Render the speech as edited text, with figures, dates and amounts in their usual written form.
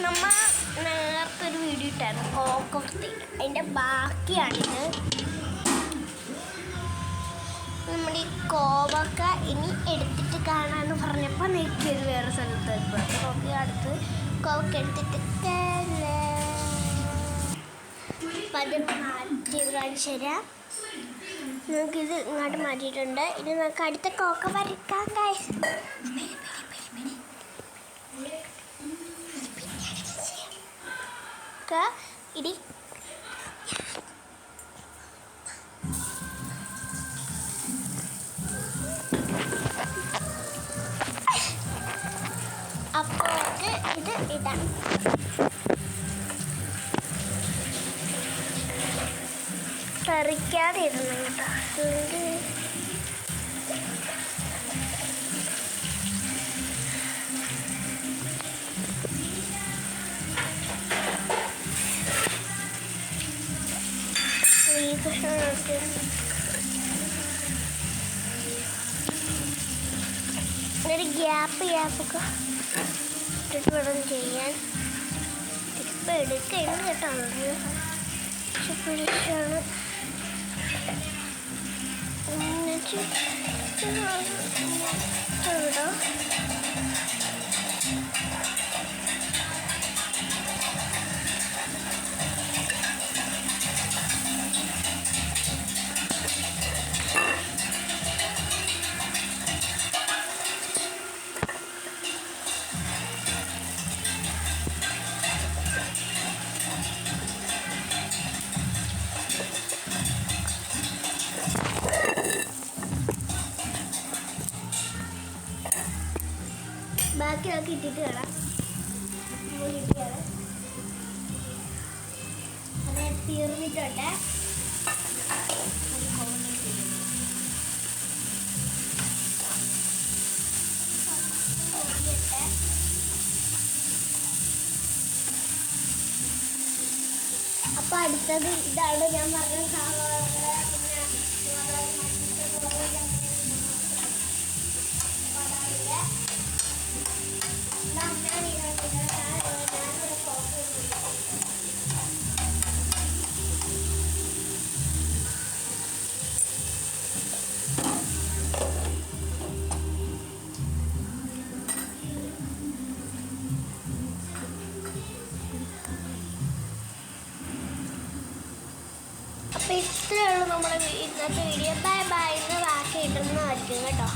നമ്മ നേരത്തെ ഒരു വീഡിയോ ഇട്ടായിരുന്നു കോക്കോർത്തിയുടെ, അതിൻ്റെ ബാക്കിയാണിത്. നമ്മുടെ ഈ കോവക്ക ഇനി എടുത്തിട്ട് കാണാമെന്ന് പറഞ്ഞപ്പോൾ നെയ്ക്കൊരു വേറെ സ്ഥലത്ത് കോവക്ക അടുത്ത് കോവക്ക എടുത്തിട്ട് അപ്പം അത് മാറ്റി കാണിച്ചു തരാം. നമുക്കിത് ഇങ്ങോട്ട് മാറ്റിയിട്ടുണ്ട്. ഇനി നമുക്ക് അടുത്ത കോക്ക വരയ്ക്കാം ഗൈസ്. ഇനി അപ്പോൾ ഇത് ഇടാം. തെറിക്കാതെ ഇടണം കേട്ടോ. ഒരു ഗ്യാപ്പൊക്കെ ഇട്ടിട്ട് വേണം ചെയ്യാൻ. ഇപ്പം എടുക്കുന്നുണ്ട് കേട്ടോ. പക്ഷെ പിടിച്ചാണ് ഇടോ. ബാക്കിയൊക്കെ ഇട്ടിട്ട് കളാം. അത് തീർന്നിട്ടുണ്ട്. അപ്പൊ അടുത്തത് ഇതാണ് ഞാൻ പറഞ്ഞ സാധനം. അപ്പോൾ ഇത്രയേ ഉള്ളൂ നമ്മുടെ ഇന്നത്തെ വീഡിയോ. Bye bye. ഇന്ന് ബാക്കി ഇടുന്നതായിരിക്കും കേട്ടോ.